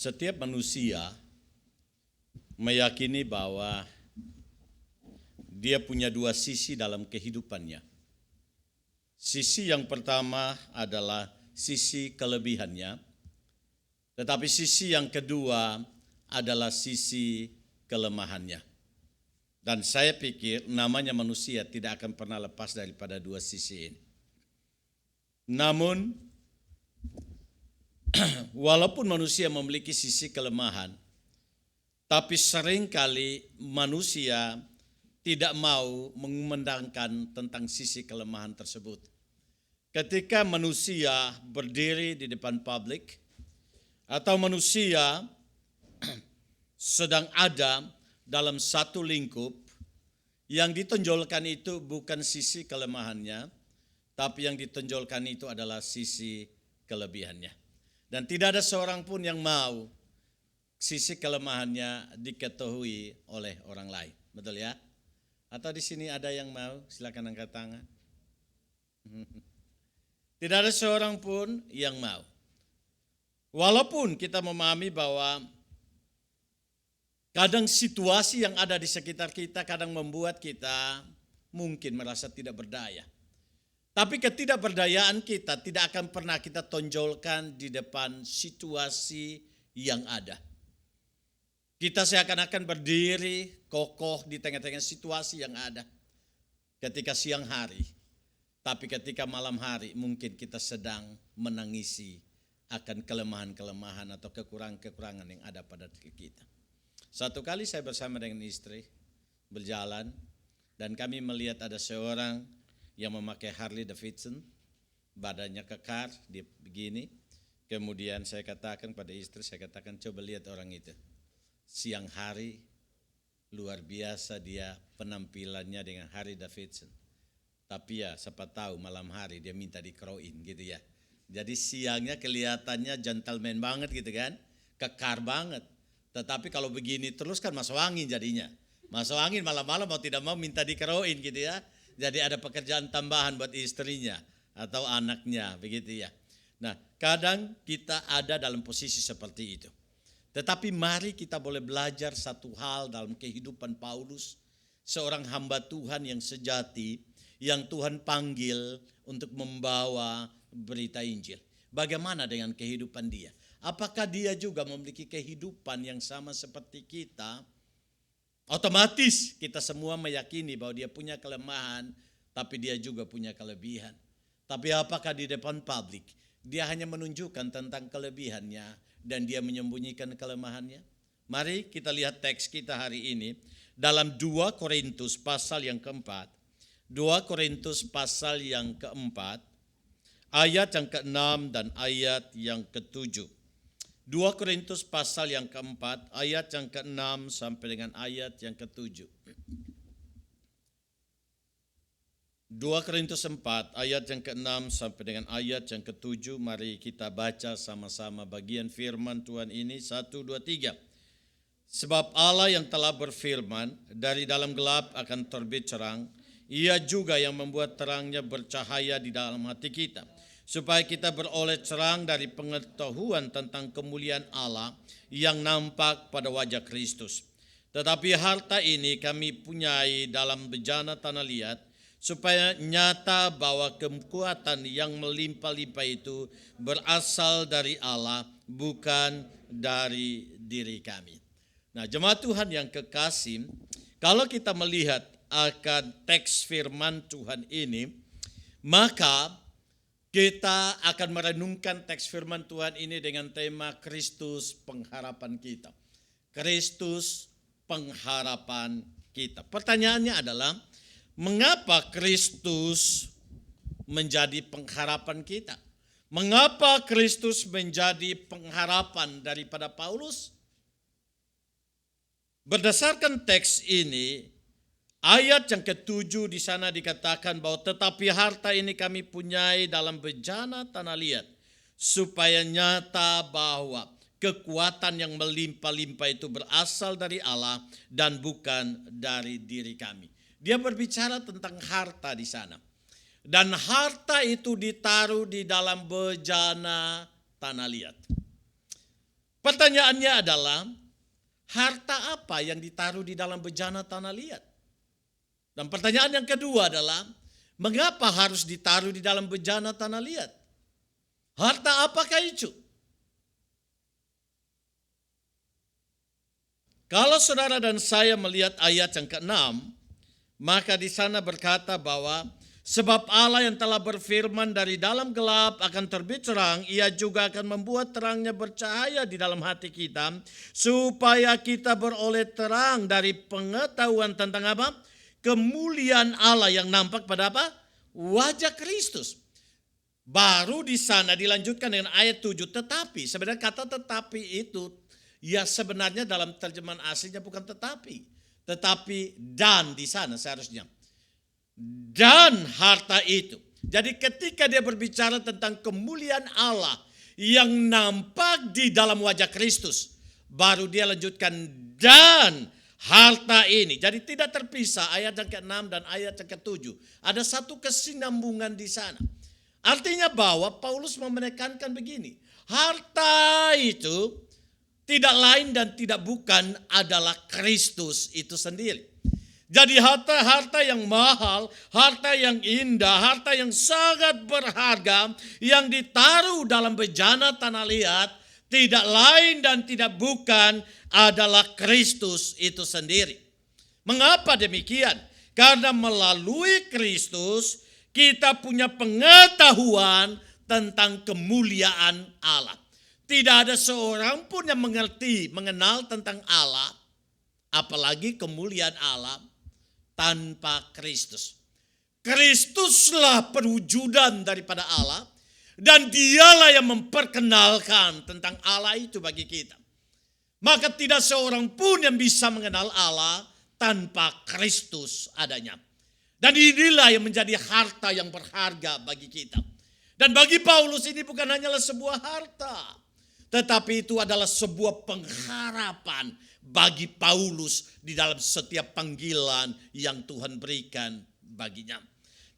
Setiap manusia meyakini bahwa dia punya dua sisi dalam kehidupannya. Sisi yang pertama adalah sisi kelebihannya, tetapi sisi yang kedua adalah sisi kelemahannya. Dan saya pikir namanya manusia tidak akan pernah lepas daripada dua sisi ini. Namun, walaupun manusia memiliki sisi kelemahan, tapi seringkali manusia tidak mau mengumandangkan tentang sisi kelemahan tersebut. Ketika manusia berdiri di depan publik, atau manusia sedang ada dalam satu lingkup, yang ditonjolkan itu bukan sisi kelemahannya, tapi yang ditonjolkan itu adalah sisi kelebihannya. Dan tidak ada seorang pun yang mau sisi kelemahannya diketahui oleh orang lain. Betul ya? Atau di sini ada yang mau? Silakan angkat tangan. Tidak ada seorang pun yang mau. Walaupun kita memahami bahwa kadang situasi yang ada di sekitar kita kadang membuat kita mungkin merasa tidak berdaya. Tapi ketidakberdayaan kita tidak akan pernah kita tonjolkan di depan situasi yang ada. Kita seakan-akan berdiri kokoh di tengah-tengah situasi yang ada ketika siang hari. Tapi ketika malam hari mungkin kita sedang menangisi akan kelemahan-kelemahan atau kekurangan-kekurangan yang ada pada diri kita. Satu kali saya bersama dengan istri berjalan dan kami melihat ada seorang yang memakai Harley Davidson, badannya kekar, dia begini. Kemudian saya katakan pada istri, saya katakan coba lihat orang itu. Siang hari luar biasa dia penampilannya dengan Harley Davidson. Tapi ya siapa tahu malam hari dia minta dikeroin gitu ya. Jadi siangnya kelihatannya gentleman banget gitu kan, kekar banget. Tetapi kalau begini terus kan masuk angin jadinya. Masuk angin malam-malam mau tidak mau minta dikeroin gitu ya. Jadi ada pekerjaan tambahan buat istrinya atau anaknya begitu ya. Nah kadang kita ada dalam posisi seperti itu. Tetapi mari kita boleh belajar satu hal dalam kehidupan Paulus. Seorang hamba Tuhan yang sejati, yang Tuhan panggil untuk membawa berita Injil. Bagaimana dengan kehidupan dia? Apakah dia juga memiliki kehidupan yang sama seperti kita? Otomatis kita semua meyakini bahwa dia punya kelemahan, tapi dia juga punya kelebihan. Tapi apakah di depan publik dia hanya menunjukkan tentang kelebihannya dan dia menyembunyikan kelemahannya? Mari kita lihat teks kita hari ini dalam 2 Korintus pasal yang keempat. 2 Korintus pasal yang keempat, ayat yang ke-6 dan ayat yang ke-7. 2 Korintus pasal yang keempat, ayat yang ke-6 sampai dengan ayat yang ke-7. 2 Korintus 4 ayat yang ke-6 sampai dengan ayat yang ke-7. Mari kita baca sama-sama bagian firman Tuhan ini. 1, 2, 3. Sebab Allah yang telah berfirman, dari dalam gelap akan terbit terang, Ia juga yang membuat terangnya bercahaya di dalam hati kita, supaya kita beroleh terang dari pengetahuan tentang kemuliaan Allah yang nampak pada wajah Kristus. Tetapi harta ini kami punyai dalam bejana tanah liat, supaya nyata bahwa kekuatan yang melimpah-limpah itu berasal dari Allah, bukan dari diri kami. Nah, jemaat Tuhan yang kekasih, kalau kita melihat akan teks firman Tuhan ini, maka kita akan merenungkan teks firman Tuhan ini dengan tema Kristus pengharapan kita. Kristus pengharapan kita. Pertanyaannya adalah, mengapa Kristus menjadi pengharapan kita? Mengapa Kristus menjadi pengharapan daripada Paulus? Berdasarkan teks ini, ayat yang ke-7 di sana dikatakan bahwa tetapi harta ini kami punyai dalam bejana tanah liat, supaya nyata bahwa kekuatan yang melimpah-limpah itu berasal dari Allah dan bukan dari diri kami. Dia berbicara tentang harta di sana. Dan harta itu ditaruh di dalam bejana tanah liat. pertanyaannya adalah, harta apa yang ditaruh di dalam bejana tanah liat? Dan pertanyaan yang kedua adalah, mengapa harus ditaruh di dalam bejana tanah liat? Harta apakah itu? Kalau saudara dan saya melihat ayat yang ke-6, maka di sana berkata bahwa sebab Allah yang telah berfirman dari dalam gelap akan terbit terang, ia juga akan membuat terangnya bercahaya di dalam hati kita, supaya kita beroleh terang dari pengetahuan tentang apa? Kemuliaan Allah yang nampak pada apa? Wajah Kristus. Baru di sana dilanjutkan dengan ayat 7, tetapi. Sebenarnya kata tetapi itu, ya sebenarnya dalam terjemahan aslinya bukan tetapi dan di sana seharusnya. Dan harta itu. Jadi ketika dia berbicara tentang kemuliaan Allah yang nampak di dalam wajah Kristus, baru dia lanjutkan dan harta ini. Jadi tidak terpisah ayat yang ke-6 dan ayat yang ke-7. Ada satu kesinambungan di sana. Artinya bahwa Paulus menekankan begini. Harta itu tidak lain dan tidak bukan adalah Kristus itu sendiri. Jadi harta yang mahal, harta yang indah, harta yang sangat berharga yang ditaruh dalam bejana tanah liat tidak lain dan tidak bukan adalah Kristus itu sendiri. Mengapa demikian? Karena melalui Kristus kita punya pengetahuan tentang kemuliaan Allah. Tidak ada seorang pun yang mengenal tentang Allah, apalagi kemuliaan Allah, tanpa Kristus. Kristuslah perwujudan daripada Allah, dan dialah yang memperkenalkan tentang Allah itu bagi kita. Maka tidak seorang pun yang bisa mengenal Allah tanpa Kristus adanya. Dan inilah yang menjadi harta yang berharga bagi kita. Dan bagi Paulus ini bukan hanyalah sebuah harta, tetapi itu adalah sebuah pengharapan bagi Paulus di dalam setiap panggilan yang Tuhan berikan baginya.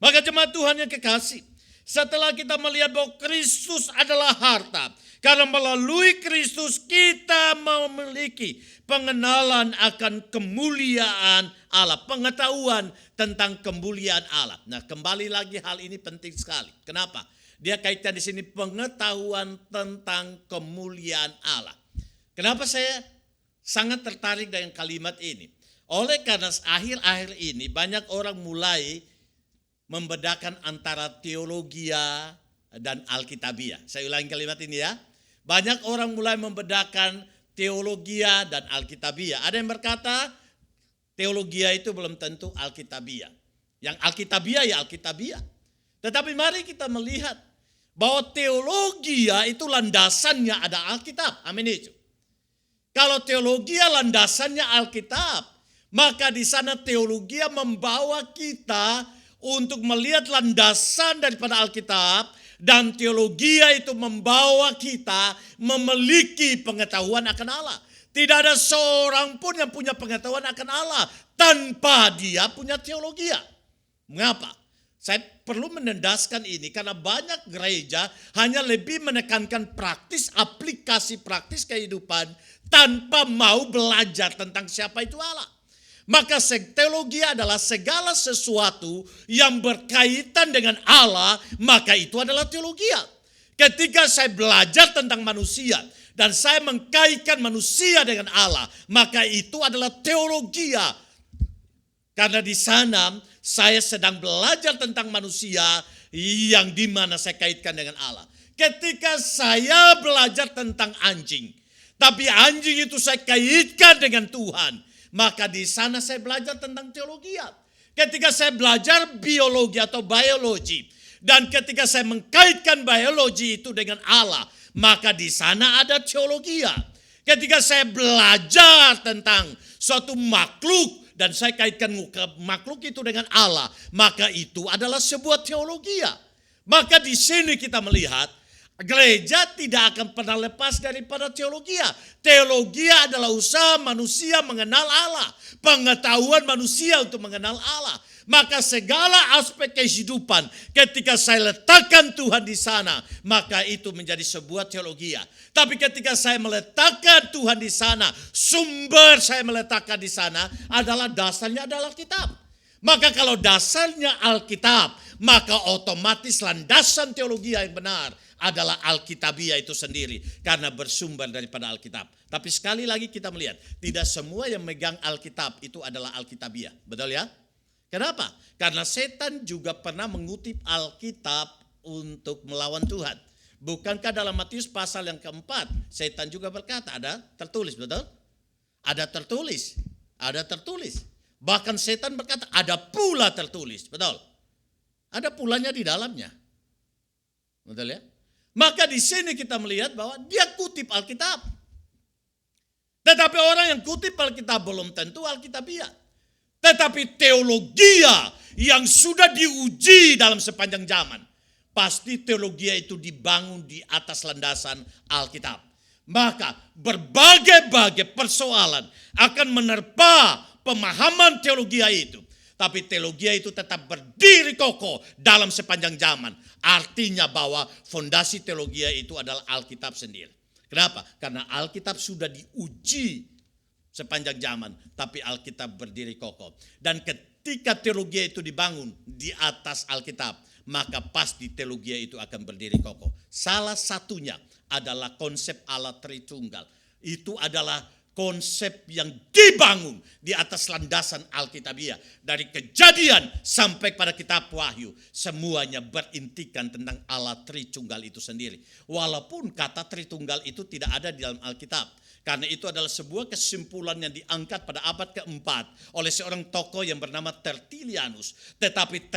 Maka jemaat Tuhan yang kekasih, setelah kita melihat bahwa Kristus adalah harta, karena melalui Kristus kita memiliki pengenalan akan kemuliaan Allah, pengetahuan tentang kemuliaan Allah. Nah, kembali lagi hal ini penting sekali. Kenapa? Dia kaitkan di sini pengetahuan tentang kemuliaan Allah. Kenapa saya sangat tertarik dengan kalimat ini? Oleh karena akhir-akhir ini banyak orang mulai membedakan antara teologia dan alkitabiah. Saya ulangi kalimat ini ya. Banyak orang mulai membedakan teologia dan alkitabiah. Ada yang berkata teologia itu belum tentu alkitabiah. Yang alkitabiah ya alkitabiah. Tetapi mari kita melihat bahwa teologia itu landasannya ada Alkitab. Amin itu. Kalau teologia landasannya Alkitab, maka di sana teologia membawa kita untuk melihat landasan daripada Alkitab, dan teologia itu membawa kita memiliki pengetahuan akan Allah. Tidak ada seorang pun yang punya pengetahuan akan Allah tanpa dia punya teologia. Mengapa? Saya perlu menendaskan ini karena banyak gereja hanya lebih menekankan praktis, aplikasi praktis kehidupan tanpa mau belajar tentang siapa itu Allah. Maka teologi adalah segala sesuatu yang berkaitan dengan Allah, maka itu adalah teologia. Ketika saya belajar tentang manusia dan saya mengkaitkan manusia dengan Allah, maka itu adalah teologia. Karena di sana saya sedang belajar tentang manusia yang dimana saya kaitkan dengan Allah. Ketika saya belajar tentang anjing, tapi anjing itu saya kaitkan dengan Tuhan, maka di sana saya belajar tentang teologi. Ketika saya belajar biologi atau biologi, dan ketika saya mengkaitkan biologi itu dengan Allah, maka di sana ada teologi. Ketika saya belajar tentang suatu makhluk dan saya kaitkan makhluk itu dengan Allah, maka itu adalah sebuah teologi. Maka di sini kita melihat gereja tidak akan pernah lepas daripada teologi. Teologi adalah usaha manusia mengenal Allah, pengetahuan manusia untuk mengenal Allah. Maka segala aspek kehidupan ketika saya letakkan Tuhan di sana, maka itu menjadi sebuah teologia. Tapi ketika saya meletakkan Tuhan di sana, sumber saya meletakkan di sana adalah dasarnya adalah Alkitab. Maka kalau dasarnya Alkitab, maka otomatis landasan teologi yang benar adalah Alkitabiah itu sendiri. Karena bersumber daripada Alkitab. Tapi sekali lagi kita melihat, tidak semua yang megang Alkitab itu adalah Alkitabiah. Betul ya? Kenapa? Karena setan juga pernah mengutip Alkitab untuk melawan Tuhan. Bukankah dalam Matius pasal yang keempat, setan juga berkata, ada tertulis, betul? Ada tertulis. Ada tertulis. Bahkan setan berkata, ada pula tertulis, betul? Ada pulanya di dalamnya. Betul ya? Maka di sini kita melihat bahwa dia kutip Alkitab. Tetapi orang yang kutip Alkitab belum tentu Alkitabiah. Tetapi teologia yang sudah diuji dalam sepanjang zaman, pasti teologia itu dibangun di atas landasan Alkitab. Maka berbagai-bagai persoalan akan menerpa pemahaman teologia itu. Tapi teologia itu tetap berdiri kokoh dalam sepanjang zaman. Artinya bahwa fondasi teologia itu adalah Alkitab sendiri. Kenapa? Karena Alkitab sudah diuji sepanjang zaman, tapi Alkitab berdiri kokoh. Dan ketika teologi itu dibangun di atas Alkitab, maka pasti teologi itu akan berdiri kokoh. Salah satunya adalah konsep Allah Tritunggal. Itu adalah konsep yang dibangun di atas landasan Alkitabiah. Dari Kejadian sampai pada kitab Wahyu, semuanya berintikan tentang Allah Tritunggal itu sendiri. Walaupun kata Tritunggal itu tidak ada di dalam Alkitab. Karena itu adalah sebuah kesimpulan yang diangkat pada abad keempat oleh seorang tokoh yang bernama Tertullianus. Tetapi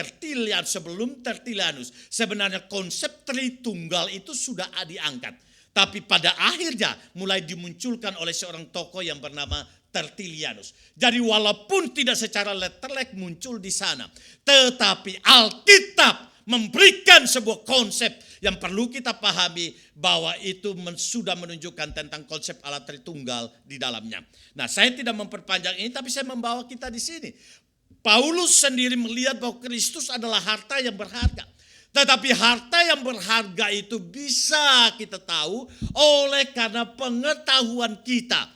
sebelum Tertullianus, sebenarnya konsep Tritunggal itu sudah diangkat. Tapi pada akhirnya mulai dimunculkan oleh seorang tokoh yang bernama Tertullianus. Jadi walaupun tidak secara letterlek muncul di sana, tetapi Alkitab memberikan sebuah konsep yang perlu kita pahami bahwa itu sudah menunjukkan tentang konsep Allah Tritunggal di dalamnya. Nah, saya tidak memperpanjang ini, tapi saya membawa kita di sini. Paulus sendiri melihat bahwa Kristus adalah harta yang berharga. Tetapi harta yang berharga itu bisa kita tahu oleh karena pengetahuan kita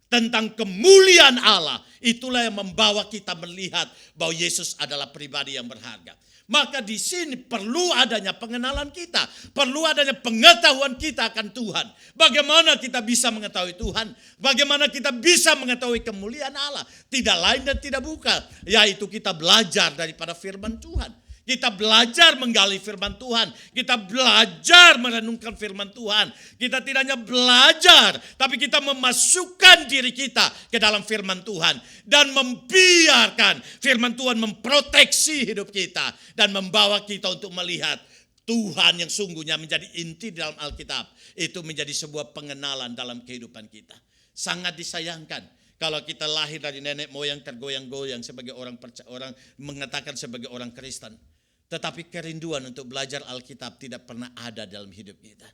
tentang kemuliaan Allah. Itulah yang membawa kita melihat bahwa Yesus adalah pribadi yang berharga. Maka di sini perlu adanya pengenalan kita, perlu adanya pengetahuan kita akan Tuhan. Bagaimana kita bisa mengetahui Tuhan? Bagaimana kita bisa mengetahui kemuliaan Allah? Tidak lain dan tidak bukan, yaitu kita belajar daripada firman Tuhan. Kita belajar menggali firman Tuhan. Kita belajar merenungkan firman Tuhan. Kita tidak hanya belajar, tapi kita memasukkan diri kita ke dalam firman Tuhan. Dan membiarkan firman Tuhan memproteksi hidup kita. Dan membawa kita untuk melihat Tuhan yang sungguhnya menjadi inti dalam Alkitab. Itu menjadi sebuah pengenalan dalam kehidupan kita. Sangat disayangkan kalau kita lahir dari nenek moyang tergoyang-goyang sebagai orang mengatakan sebagai orang Kristen. Tetapi kerinduan untuk belajar Alkitab tidak pernah ada dalam hidup kita.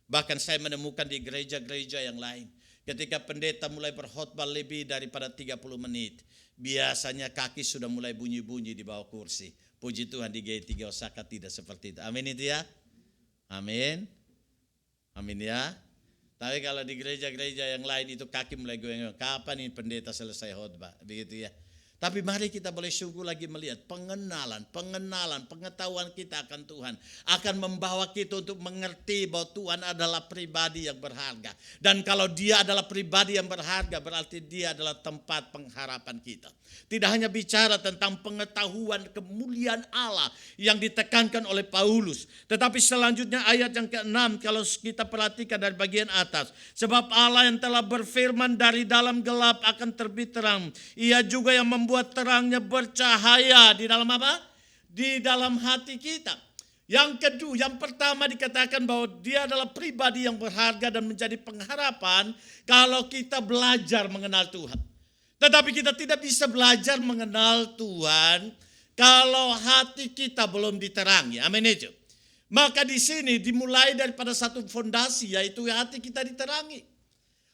Bahkan saya menemukan di gereja-gereja yang lain. Ketika pendeta mulai berkhotbah lebih daripada 30 menit. Biasanya kaki sudah mulai bunyi-bunyi di bawah kursi. Puji Tuhan di G3 Osaka tidak seperti itu. Amin itu ya. Amin. Amin ya. Tapi kalau di gereja-gereja yang lain itu kaki mulai goyang-goyang. Kapan ini pendeta selesai khotbah? Begitu ya. Tapi mari kita boleh sungguh lagi melihat pengenalan, pengetahuan kita akan Tuhan. Akan membawa kita untuk mengerti bahwa Tuhan adalah pribadi yang berharga. Dan kalau dia adalah pribadi yang berharga, berarti dia adalah tempat pengharapan kita. Tidak hanya bicara tentang pengetahuan kemuliaan Allah yang ditekankan oleh Paulus. Tetapi selanjutnya ayat yang ke-6 kalau kita perhatikan dari bagian atas. Sebab Allah yang telah berfirman dari dalam gelap akan terbit terang. Ia juga yang membuat terangnya bercahaya di dalam apa? Di dalam hati kita. Yang kedua, yang pertama dikatakan bahwa dia adalah pribadi yang berharga dan menjadi pengharapan kalau kita belajar mengenal Tuhan. Tetapi kita tidak bisa belajar mengenal Tuhan kalau hati kita belum diterangi. Amin itu. Maka di sini dimulai daripada satu fondasi, yaitu hati kita diterangi.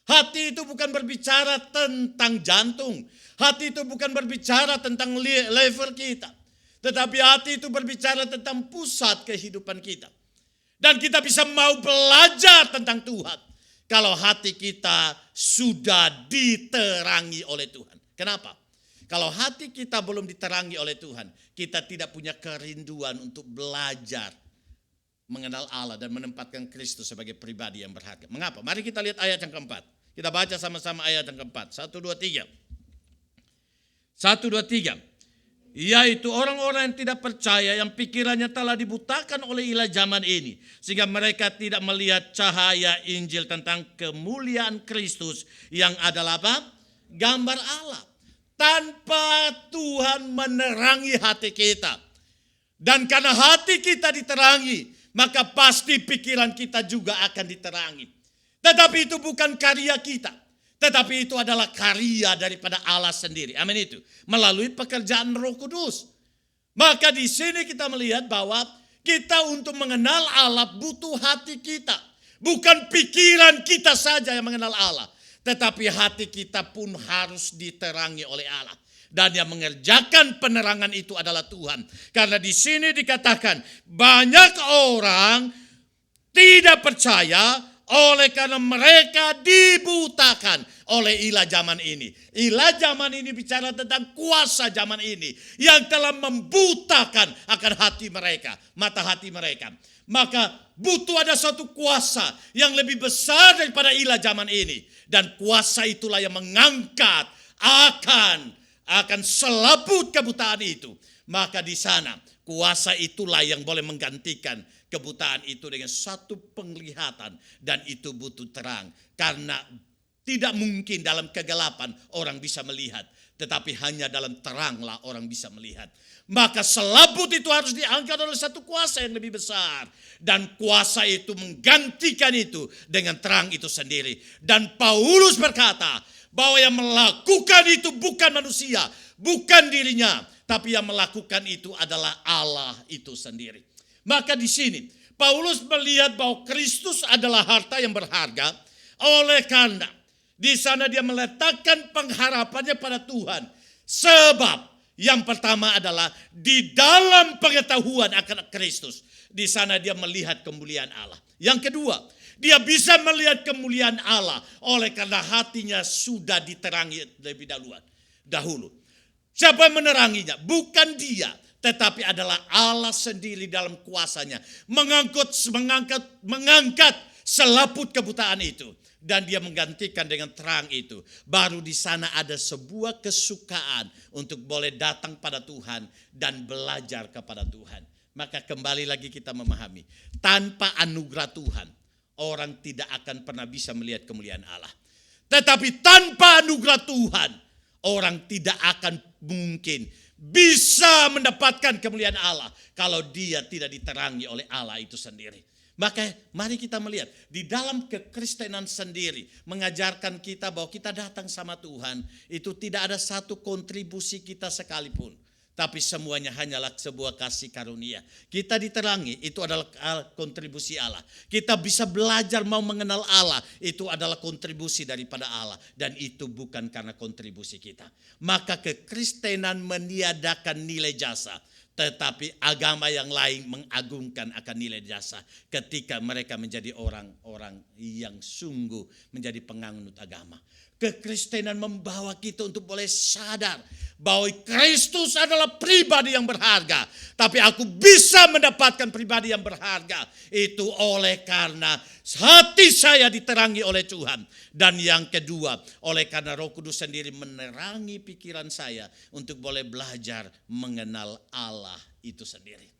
Hati itu bukan berbicara tentang jantung. Hati itu bukan berbicara tentang level kita. Tetapi hati itu berbicara tentang pusat kehidupan kita. Dan kita bisa mau belajar tentang Tuhan kalau hati kita sudah diterangi oleh Tuhan. Kenapa? Kalau hati kita belum diterangi oleh Tuhan, kita tidak punya kerinduan untuk belajar mengenal Allah dan menempatkan Kristus sebagai pribadi yang berharga. Mengapa? Mari kita lihat ayat yang keempat. Kita baca sama-sama ayat yang keempat. 1, 2, 3. 1, 2, 3. Yaitu orang-orang yang tidak percaya, yang pikirannya telah dibutakan oleh ilah zaman ini, sehingga mereka tidak melihat cahaya Injil tentang kemuliaan Kristus yang adalah apa? Gambar Allah. Tanpa Tuhan menerangi hati kita, dan karena hati kita diterangi, maka pasti pikiran kita juga akan diterangi. Tetapi itu bukan karya kita, tetapi itu adalah karya daripada Allah sendiri. Amin itu. Melalui pekerjaan Roh Kudus. Maka di sini kita melihat bahwa kita untuk mengenal Allah butuh hati kita. Bukan pikiran kita saja yang mengenal Allah. Tetapi hati kita pun harus diterangi oleh Allah. Dan yang mengerjakan penerangan itu adalah Tuhan. Karena di sini dikatakan banyak orang tidak percaya oleh karena mereka dibutakan oleh ilah zaman ini. Ilah zaman ini bicara tentang kuasa zaman ini yang telah membutakan akan hati mereka, mata hati mereka. Maka butuh ada suatu kuasa yang lebih besar daripada ilah zaman ini. Dan kuasa itulah yang mengangkat akan selaput kebutaan itu. Maka di sana kuasa itulah yang boleh menggantikan kebutaan itu dengan satu penglihatan, dan itu butuh terang. Karena tidak mungkin dalam kegelapan orang bisa melihat, tetapi hanya dalam teranglah orang bisa melihat. Maka selaput itu harus diangkat oleh satu kuasa yang lebih besar, dan kuasa itu menggantikan itu dengan terang itu sendiri. Dan Paulus berkata bahwa yang melakukan itu bukan manusia, bukan dirinya, tapi yang melakukan itu adalah Allah itu sendiri. Maka di sini Paulus melihat bahwa Kristus adalah harta yang berharga, oleh karena di sana dia meletakkan pengharapannya pada Tuhan. Sebab yang pertama adalah di dalam pengetahuan akan Kristus. Di sana dia melihat kemuliaan Allah. Yang kedua, dia bisa melihat kemuliaan Allah oleh karena hatinya sudah diterangi lebih dahulu. Siapa yang meneranginya? Bukan dia, tetapi adalah Allah sendiri dalam kuasanya. Mengangkat selaput kebutaan itu. Dan dia menggantikan dengan terang itu. Baru di sana ada sebuah kesukaan untuk boleh datang pada Tuhan dan belajar kepada Tuhan. Maka kembali lagi kita memahami, tanpa anugerah Tuhan, orang tidak akan pernah bisa melihat kemuliaan Allah. Tetapi tanpa anugerah Tuhan, orang tidak akan mungkin bisa mendapatkan kemuliaan Allah kalau dia tidak diterangi oleh Allah itu sendiri. Maka mari kita melihat di dalam kekristenan sendiri mengajarkan kita bahwa kita datang sama Tuhan itu tidak ada satu kontribusi kita sekalipun. Tapi semuanya hanyalah sebuah kasih karunia. Kita diterangi, itu adalah kontribusi Allah. Kita bisa belajar mau mengenal Allah, itu adalah kontribusi daripada Allah. Dan itu bukan karena kontribusi kita. Maka kekristenan meniadakan nilai jasa. Tetapi agama yang lain mengagungkan akan nilai jasa ketika mereka menjadi orang-orang yang sungguh menjadi penganut agama. Kekristenan membawa kita untuk boleh sadar bahwa Kristus adalah pribadi yang berharga. Tapi aku bisa mendapatkan pribadi yang berharga itu oleh karena hati saya diterangi oleh Tuhan. Dan yang kedua, oleh karena Roh Kudus sendiri menerangi pikiran saya untuk boleh belajar mengenal Allah itu sendiri.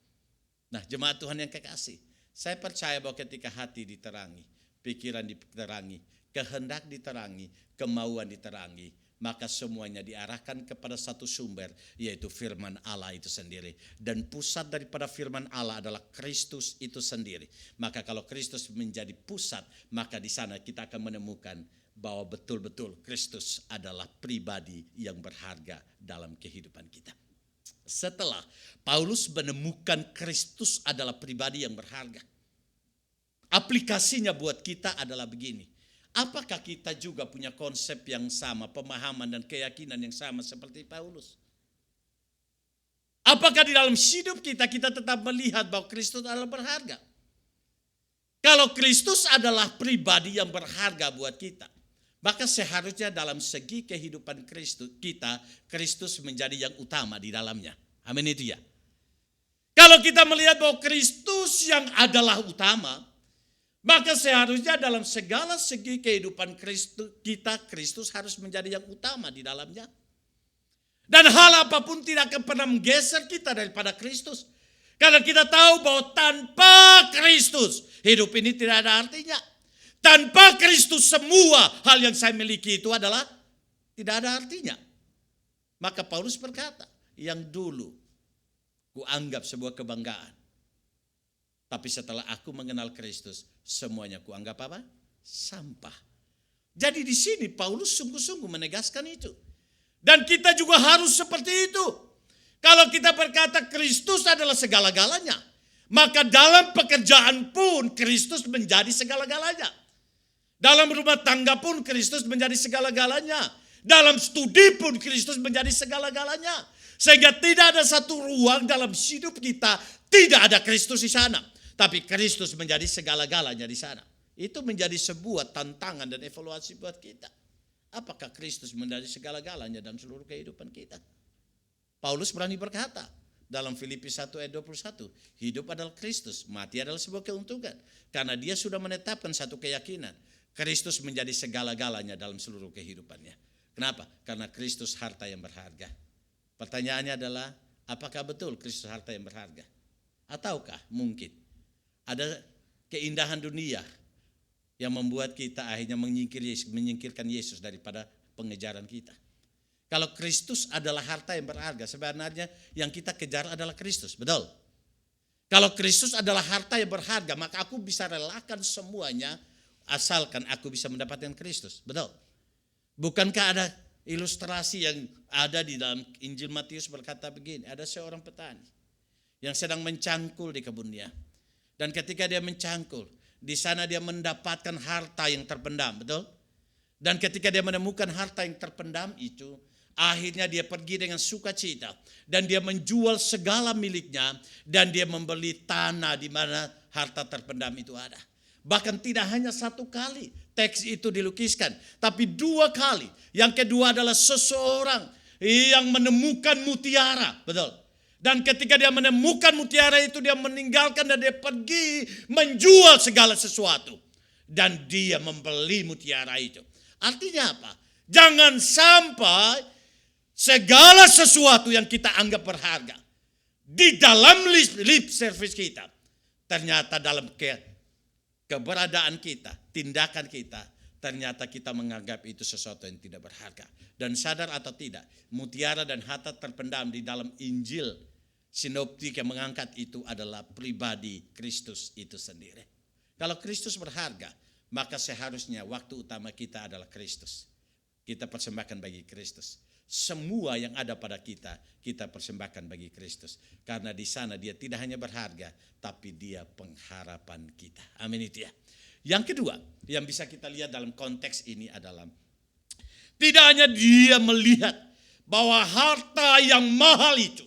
Nah, jemaat Tuhan yang kekasih, saya percaya bahwa ketika hati diterangi, pikiran diterangi, kehendak diterangi, kemauan diterangi, maka semuanya diarahkan kepada satu sumber, yaitu firman Allah itu sendiri. Dan pusat daripada firman Allah adalah Kristus itu sendiri. Maka kalau Kristus menjadi pusat, maka di sana kita akan menemukan bahwa betul-betul Kristus adalah pribadi yang berharga dalam kehidupan kita. Setelah Paulus menemukan Kristus adalah pribadi yang berharga, aplikasinya buat kita adalah begini. Apakah kita juga punya konsep yang sama, pemahaman dan keyakinan yang sama seperti Paulus? Apakah di dalam hidup kita tetap melihat bahwa Kristus adalah berharga? Kalau Kristus adalah pribadi yang berharga buat kita, maka seharusnya dalam segi kehidupan Kristus menjadi yang utama di dalamnya. Amin itu ya. Kalau kita melihat bahwa Kristus yang adalah utama, maka seharusnya dalam segala segi kehidupan Kristus harus menjadi yang utama di dalamnya. Dan hal apapun tidak akan pernah menggeser kita daripada Kristus. Karena kita tahu bahwa tanpa Kristus hidup ini tidak ada artinya. Tanpa Kristus semua hal yang saya miliki itu adalah tidak ada artinya. Maka Paulus berkata, yang dulu kuanggap sebuah kebanggaan. Tapi setelah aku mengenal Kristus, semuanya kuanggap apa? Sampah. Jadi di sini Paulus sungguh-sungguh menegaskan itu. Dan kita juga harus seperti itu. Kalau kita berkata Kristus adalah segala-galanya, maka dalam pekerjaan pun Kristus menjadi segala-galanya. Dalam rumah tangga pun Kristus menjadi segala-galanya. Dalam studi pun Kristus menjadi segala-galanya. Sehingga tidak ada satu ruang dalam hidup kita tidak ada Kristus di sana. Tapi Kristus menjadi segala-galanya di sana. Itu menjadi sebuah tantangan dan evaluasi buat kita. Apakah Kristus menjadi segala-galanya dalam seluruh kehidupan kita? Paulus berani berkata dalam Filipi 1 ayat 21, hidup adalah Kristus, mati adalah sebuah keuntungan. Karena dia sudah menetapkan satu keyakinan, Kristus menjadi segala-galanya dalam seluruh kehidupannya. Kenapa? Karena Kristus harta yang berharga. Pertanyaannya adalah, apakah betul Kristus harta yang berharga? Ataukah mungkin ada keindahan dunia yang membuat kita akhirnya menyingkirkan Yesus daripada pengejaran kita. Kalau Kristus adalah harta yang berharga, sebenarnya yang kita kejar adalah Kristus, betul? Kalau Kristus adalah harta yang berharga, maka aku bisa relakan semuanya asalkan aku bisa mendapatkan Kristus, betul? Bukankah ada ilustrasi yang ada di dalam Injil Matius berkata begini, ada seorang petani yang sedang mencangkul di kebunnya. Dan ketika dia mencangkul, di sana dia mendapatkan harta yang terpendam, betul? Dan ketika dia menemukan harta yang terpendam itu, akhirnya dia pergi dengan sukacita dan dia menjual segala miliknya dan dia membeli tanah di mana harta terpendam itu ada. Bahkan tidak hanya satu kali teks itu dilukiskan, tapi dua kali. Yang kedua adalah seseorang yang menemukan mutiara, betul? Dan ketika dia menemukan mutiara itu, dia meninggalkan dan dia pergi menjual segala sesuatu. Dan dia membeli mutiara itu. Artinya apa? Jangan sampai segala sesuatu yang kita anggap berharga di dalam lip service kita, ternyata dalam keberadaan kita, tindakan kita, ternyata kita menganggap itu sesuatu yang tidak berharga. Dan sadar atau tidak, mutiara dan harta terpendam di dalam Injil sinoptik yang mengangkat itu adalah pribadi Kristus itu sendiri. Kalau Kristus berharga, maka seharusnya waktu utama kita adalah Kristus. Kita persembahkan bagi Kristus. Semua yang ada pada kita persembahkan bagi Kristus. Karena di sana dia tidak hanya berharga, tapi dia pengharapan kita. Amin itu ya. Yang kedua, yang bisa kita lihat dalam konteks ini adalah, tidak hanya dia melihat bahwa harta yang mahal itu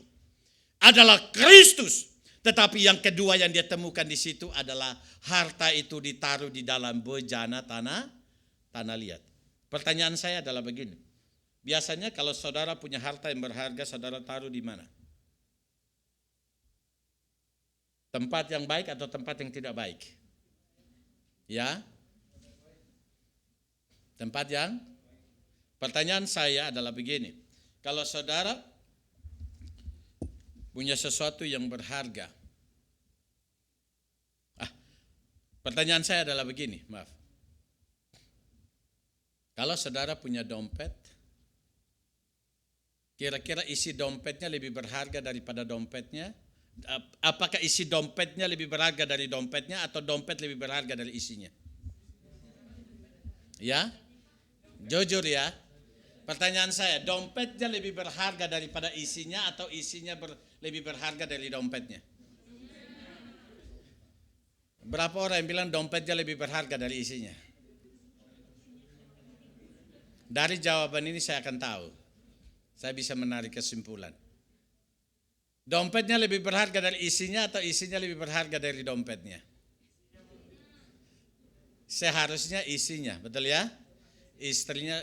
adalah Kristus, tetapi yang kedua yang dia temukan di situ adalah harta itu ditaruh di dalam bejana tanah liat. Pertanyaan saya adalah begini, biasanya kalau saudara punya harta yang berharga, saudara taruh di mana? Tempat yang baik atau tempat yang tidak baik? Ya? Tempat yang? Pertanyaan saya adalah begini, kalau saudara punya sesuatu yang berharga. Pertanyaan saya adalah begini, maaf. Kalau saudara punya dompet, kira-kira isi dompetnya lebih berharga daripada dompetnya? Apakah isi dompetnya lebih berharga dari dompetnya atau dompet lebih berharga dari isinya? Ya? Jujur ya. Pertanyaan saya, dompetnya lebih berharga daripada isinya atau isinya lebih berharga dari dompetnya? Berapa orang yang bilang dompetnya lebih berharga dari isinya? Dari jawaban ini saya akan tahu. Saya bisa menarik kesimpulan. Dompetnya lebih berharga dari isinya atau isinya lebih berharga dari dompetnya? Seharusnya isinya, betul ya? Isinya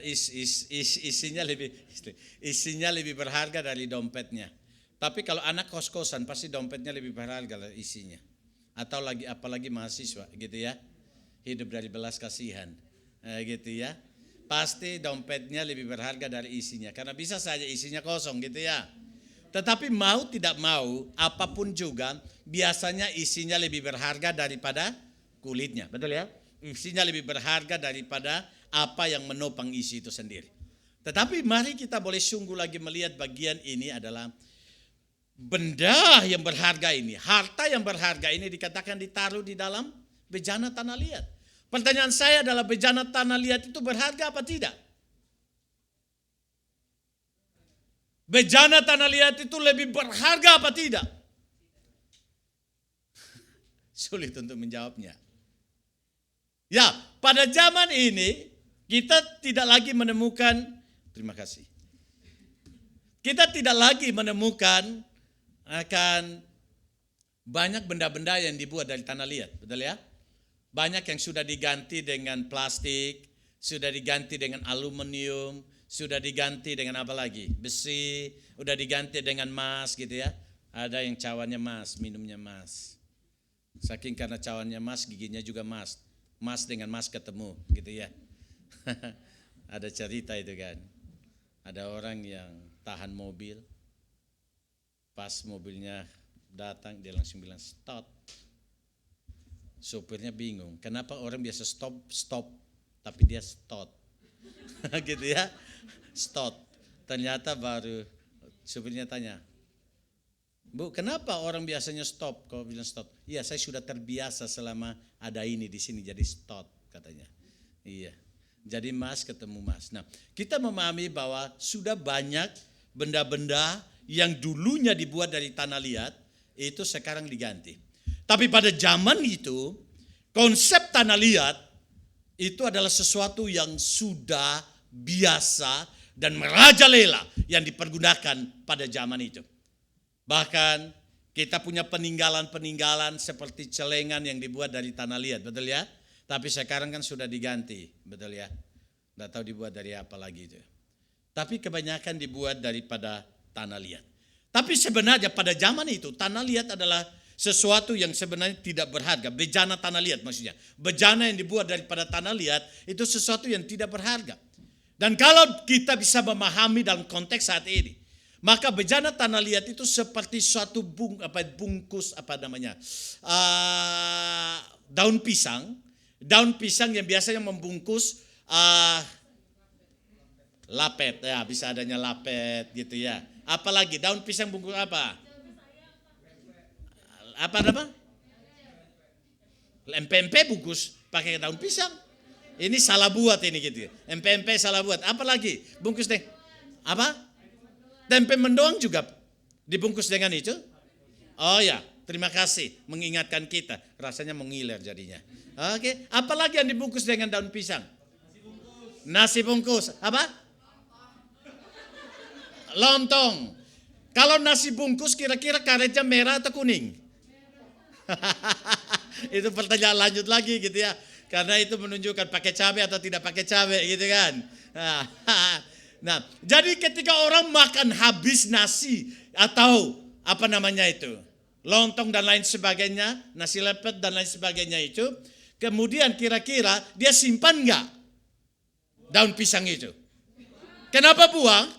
lebih berharga dari dompetnya. Tapi kalau anak kos-kosan pasti dompetnya lebih berharga dari isinya. Atau apalagi mahasiswa gitu ya. Hidup dari belas kasihan. Gitu ya. Pasti dompetnya lebih berharga dari isinya karena bisa saja isinya kosong gitu ya. Tetapi mau tidak mau apapun juga biasanya isinya lebih berharga daripada kulitnya, betul ya? Isinya lebih berharga daripada apa yang menopang isi itu sendiri. Tetapi mari kita boleh sungguh lagi melihat bagian ini adalah benda yang berharga ini, harta yang berharga ini dikatakan ditaruh di dalam bejana tanah liat. Pertanyaan saya adalah bejana tanah liat itu berharga apa tidak? Bejana tanah liat itu lebih berharga apa tidak? Sulit untuk menjawabnya. Ya, pada zaman ini kita tidak lagi menemukan, terima kasih. Kita tidak lagi menemukan akan banyak benda-benda yang dibuat dari tanah liat, betul ya? Banyak yang sudah diganti dengan plastik, sudah diganti dengan aluminium, sudah diganti dengan apa lagi? Besi, udah diganti dengan emas gitu ya. Ada yang cawannya emas, minumnya emas. Saking karena cawannya emas, giginya juga emas. Emas dengan emas ketemu gitu ya. Ada cerita itu kan. Ada orang yang tahan mobil. Pas mobilnya datang dia langsung bilang stop. Sopirnya bingung. Kenapa orang biasa stop tapi dia stop. Gitu ya. Stop. Ternyata baru sopirnya tanya, Bu, kenapa orang biasanya stop? Kau bilang stop. Iya, saya sudah terbiasa selama ada ini di sini jadi stop katanya. Iya. Jadi emas ketemu emas. Nah, kita memahami bahwa sudah banyak benda-benda yang dulunya dibuat dari tanah liat itu sekarang diganti. Tapi pada zaman itu konsep tanah liat itu adalah sesuatu yang sudah biasa dan merajalela yang dipergunakan pada zaman itu. Bahkan kita punya peninggalan-peninggalan seperti celengan yang dibuat dari tanah liat, betul ya? Tapi sekarang kan sudah diganti, betul ya? Tidak tahu dibuat dari apa lagi itu. Tapi kebanyakan dibuat daripada tanah liat. Tapi sebenarnya pada zaman itu tanah liat adalah sesuatu yang sebenarnya tidak berharga. Bejana tanah liat maksudnya. Bejana yang dibuat daripada tanah liat itu sesuatu yang tidak berharga. Dan kalau kita bisa memahami dalam konteks saat ini, maka bejana tanah liat itu seperti suatu bungkus daun pisang yang biasanya membungkus lapet, ya bisa adanya lapet gitu ya. Apalagi daun pisang bungkus apa? Apa? Empempe bungkus pakai daun pisang. Ini salah buat ini gitu. Empempe salah buat. Apalagi bungkus deh. Apa? Tempe mendoan juga dibungkus dengan itu. Oh ya, terima kasih mengingatkan kita. Rasanya mengiler jadinya. Oke, apalagi yang dibungkus dengan daun pisang? Nasi bungkus. Apa? Lontong. Kalau nasi bungkus kira-kira karetnya merah atau kuning? Itu pertanyaan lanjut lagi gitu ya. Karena itu menunjukkan pakai cabai atau tidak pakai cabai gitu kan. Nah, jadi ketika orang makan habis nasi atau apa namanya itu, lontong dan lain sebagainya, nasi lepet dan lain sebagainya itu, kemudian kira-kira dia simpan enggak daun pisang itu? Kenapa buang?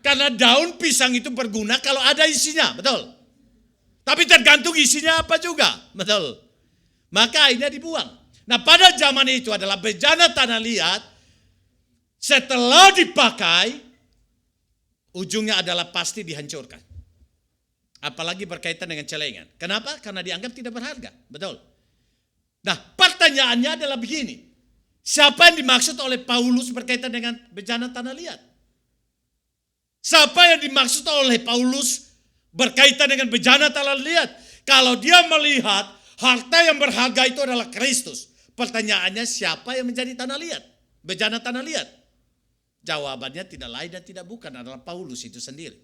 Karena daun pisang itu berguna kalau ada isinya, betul. Tapi tergantung isinya apa juga, betul. Maka akhirnya dibuang. Nah, pada zaman itu adalah bejana tanah liat. Setelah dipakai, ujungnya adalah pasti dihancurkan. Apalagi berkaitan dengan celengan. Kenapa? Karena dianggap tidak berharga. Betul. Nah, pertanyaannya adalah begini. Siapa yang dimaksud oleh Paulus berkaitan dengan bejana tanah liat? Siapa yang dimaksud oleh Paulus berkaitan dengan bejana tanah liat? Kalau dia melihat harta yang berharga itu adalah Kristus. Pertanyaannya siapa yang menjadi tanah liat? Bejana tanah liat? Jawabannya tidak lain dan tidak bukan adalah Paulus itu sendiri.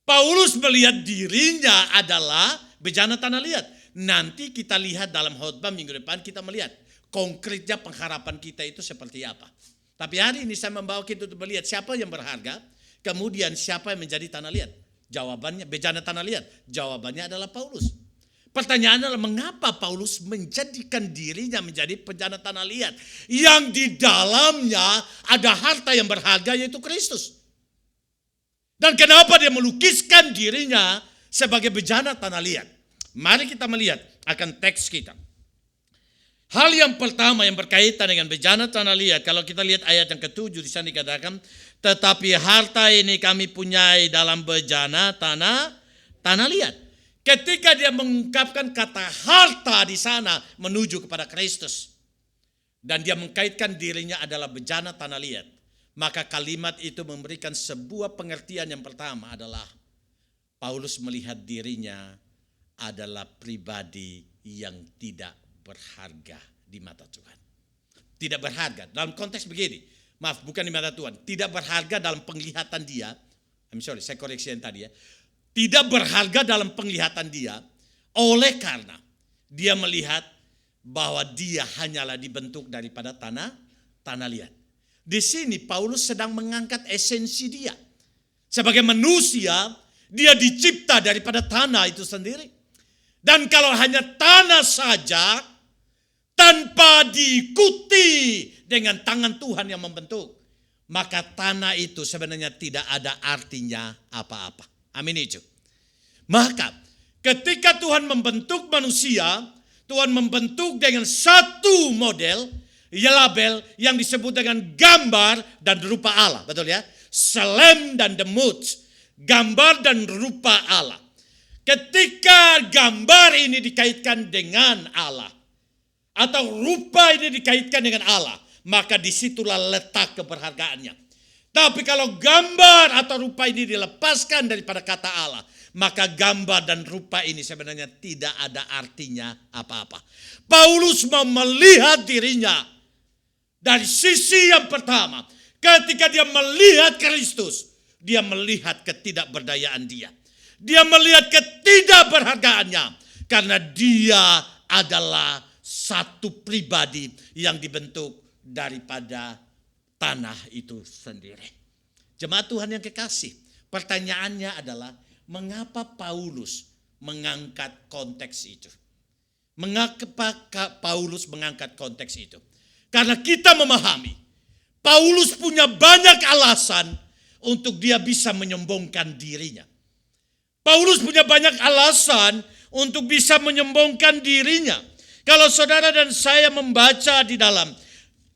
Paulus melihat dirinya adalah bejana tanah liat. Nanti kita lihat dalam khotbah minggu depan, kita melihat konkretnya pengharapan kita itu seperti apa. Tapi hari ini saya membawa kita untuk melihat siapa yang berharga, kemudian siapa yang menjadi tanah liat. Jawabannya bejana tanah liat. Jawabannya adalah Paulus. Pertanyaannya adalah mengapa Paulus menjadikan dirinya menjadi bejana tanah liat yang di dalamnya ada harta yang berharga, yaitu Kristus. Dan kenapa dia melukiskan dirinya sebagai bejana tanah liat? Mari kita melihat akan teks kita. Hal yang pertama yang berkaitan dengan bejana tanah liat, kalau kita lihat ayat yang ke-7 di sana dikatakan, tetapi harta ini kami punyai dalam bejana tanah liat. Ketika dia mengungkapkan kata harta di sana menuju kepada Kristus, dan dia mengkaitkan dirinya adalah bejana tanah liat, maka kalimat itu memberikan sebuah pengertian. Yang pertama adalah Paulus melihat dirinya adalah pribadi yang tidak berharga di mata Tuhan. Tidak berharga dalam konteks begini. Maaf, bukan di mata Tuhan. Tidak berharga dalam penglihatan dia. Saya koreksi yang tadi ya. Tidak berharga dalam penglihatan dia oleh karena dia melihat bahwa dia hanyalah dibentuk daripada tanah liat. Di sini Paulus sedang mengangkat esensi dia. Sebagai manusia, dia dicipta daripada tanah itu sendiri. Dan kalau hanya tanah saja, tanpa diikuti dengan tangan Tuhan yang membentuk, maka tanah itu sebenarnya tidak ada artinya apa-apa. Amin itu. Maka ketika Tuhan membentuk manusia, Tuhan membentuk dengan satu model, label yang disebut dengan gambar dan rupa Allah. Betul ya? Selem dan demut, gambar dan rupa Allah. Ketika gambar ini dikaitkan dengan Allah, atau rupa ini dikaitkan dengan Allah, maka disitulah letak keberhargaannya. Tapi kalau gambar atau rupa ini dilepaskan daripada kata Allah, maka gambar dan rupa ini sebenarnya tidak ada artinya apa-apa. Paulus mau melihat dirinya dari sisi yang pertama. Ketika dia melihat Kristus, dia melihat ketidakberdayaan dia. Dia melihat ketidakberhargaannya karena dia adalah satu pribadi yang dibentuk daripada tanah itu sendiri. Jemaat Tuhan yang kekasih, pertanyaannya adalah mengapa Paulus mengangkat konteks itu? Mengapa Paulus mengangkat konteks itu? Karena kita memahami Paulus punya banyak alasan untuk dia bisa menyombongkan dirinya. Paulus punya banyak alasan untuk bisa menyombongkan dirinya. Kalau saudara dan saya membaca di dalam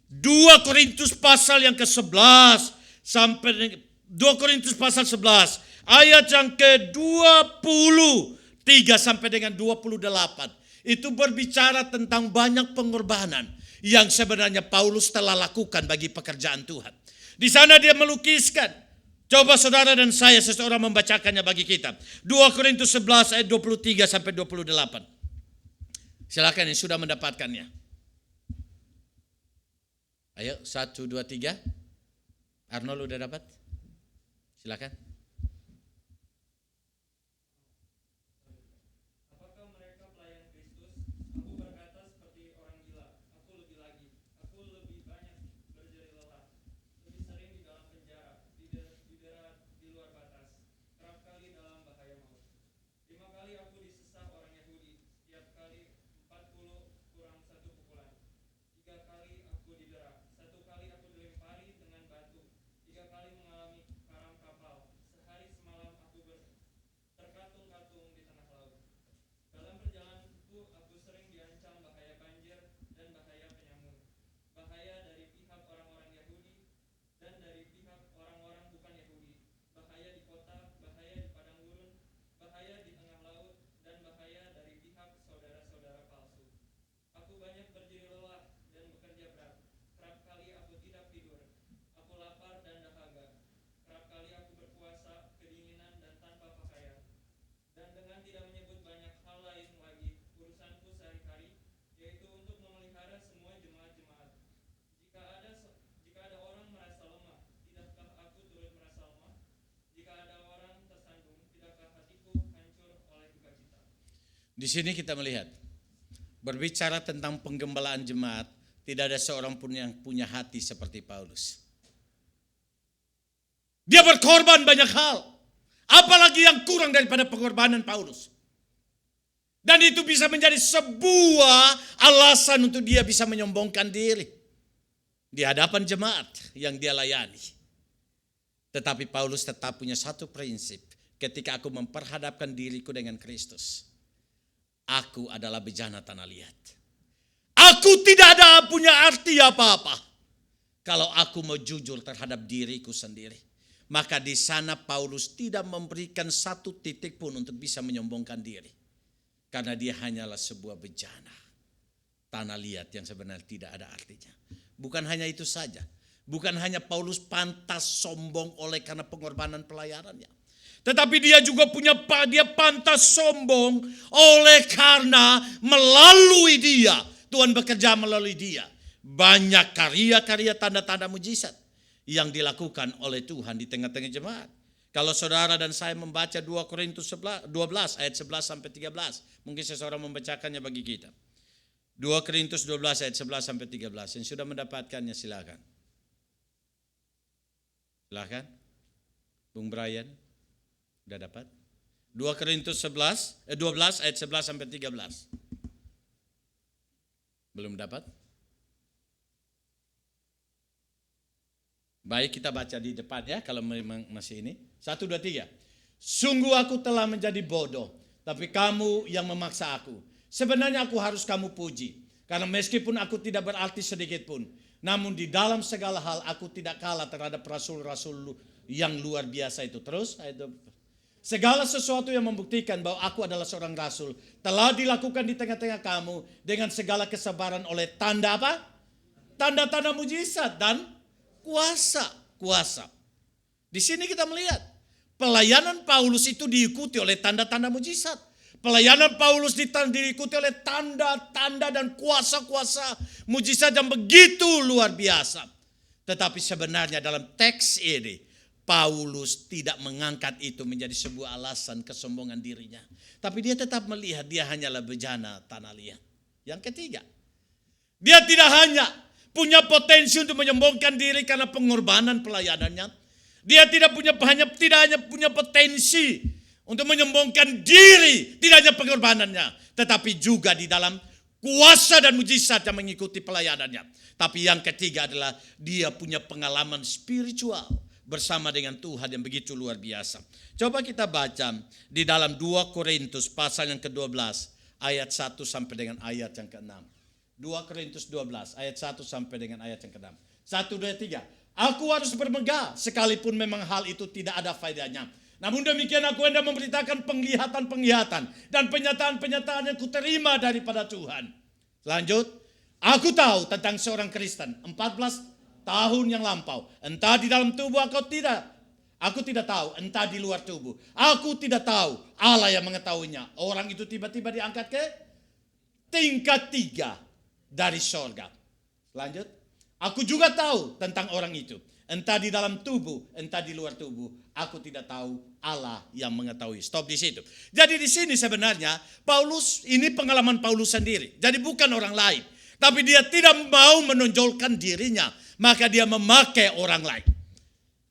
2 Korintus pasal yang ke-11 sampai 2 Korintus pasal 11 ayat yang ke-23 sampai dengan 28, itu berbicara tentang banyak pengorbanan yang sebenarnya Paulus telah lakukan bagi pekerjaan Tuhan. Di sana dia melukiskan. Coba saudara dan saya seseorang membacakannya bagi kita. 2 Korintus 11 ayat 23 sampai 28. Silakan yang sudah mendapatkannya. Ayo 1, 2, 3. Arnold udah dapat? Silakan. Di sini kita melihat, berbicara tentang penggembalaan jemaat, tidak ada seorang pun yang punya hati seperti Paulus. Dia berkorban banyak hal, apalagi yang kurang daripada pengorbanan Paulus. Dan itu bisa menjadi sebuah alasan untuk dia bisa menyombongkan diri di hadapan jemaat yang dia layani. Tetapi Paulus tetap punya satu prinsip, ketika aku memperhadapkan diriku dengan Kristus, aku adalah bejana tanah liat. Aku tidak ada punya arti apa-apa kalau aku mau jujur terhadap diriku sendiri. Maka di sana Paulus tidak memberikan satu titik pun untuk bisa menyombongkan diri. Karena dia hanyalah sebuah bejana tanah liat yang sebenarnya tidak ada artinya. Bukan hanya itu saja. Bukan hanya Paulus pantas sombong oleh karena pengorbanan pelayanannya. Tetapi dia juga dia pantas sombong oleh karena melalui dia, Tuhan bekerja melalui dia. Banyak karya-karya tanda-tanda mujizat yang dilakukan oleh Tuhan di tengah-tengah jemaat. Kalau saudara dan saya membaca 2 Korintus 12 ayat 11 sampai 13, mungkin seseorang membacakannya bagi kita. 2 Korintus 12 ayat 11 sampai 13. Yang sudah mendapatkannya silakan. Silakan. Bung Brian. Sudah dapat? 2 Korintus 12 ayat 11 sampai 13. Belum dapat? Baik, kita baca di depan ya kalau memang masih ini. 1, 2, 3. Sungguh aku telah menjadi bodoh, tapi kamu yang memaksa aku. Sebenarnya aku harus kamu puji, karena meskipun aku tidak berarti sedikit pun, namun di dalam segala hal aku tidak kalah terhadap rasul-rasul yang luar biasa itu. Terus ayat 20. Segala sesuatu yang membuktikan bahwa aku adalah seorang rasul telah dilakukan di tengah-tengah kamu dengan segala kesabaran oleh tanda apa? Tanda-tanda mujizat dan kuasa. Di sini kita melihat pelayanan Paulus itu diikuti oleh tanda-tanda mujizat. Pelayanan Paulus diikuti oleh tanda-tanda dan kuasa-kuasa mujizat yang begitu luar biasa. Tetapi sebenarnya dalam teks ini Paulus tidak mengangkat itu menjadi sebuah alasan kesombongan dirinya. Tapi dia tetap melihat dia hanyalah bejana tanah liat. Yang ketiga, dia tidak hanya punya potensi untuk menyombongkan diri karena pengorbanan pelayanannya. Dia tidak hanya punya potensi untuk menyombongkan diri, tidak hanya pengorbanannya, tetapi juga di dalam kuasa dan mujizat yang mengikuti pelayanannya. Tapi yang ketiga adalah dia punya pengalaman spiritual bersama dengan Tuhan yang begitu luar biasa. Coba kita baca di dalam 2 Korintus pasal yang ke-12 ayat 1 sampai dengan ayat yang ke-6. 2 Korintus 12 ayat 1 sampai dengan ayat yang ke-6. 1, 2, 3. Aku harus bermegah sekalipun memang hal itu tidak ada faedahnya. Namun demikian aku hendak memberitakan penglihatan-penglihatan dan penyataan-penyataan yang kuterima daripada Tuhan. Lanjut. Aku tahu tentang seorang Kristen 14 tahun yang lampau. Entah di dalam tubuh atau tidak. Aku tidak tahu. Entah di luar tubuh. Aku tidak tahu. Allah yang mengetahuinya. Orang itu tiba-tiba diangkat ke tingkat 3 dari sorga. Lanjut. Aku juga tahu tentang orang itu. Entah di dalam tubuh, entah di luar tubuh. Aku tidak tahu, Allah yang mengetahui. Stop di situ. Jadi di sini sebenarnya Paulus, ini pengalaman Paulus sendiri. Jadi bukan orang lain. Tapi dia tidak mau menonjolkan dirinya. Maka dia memakai orang lain.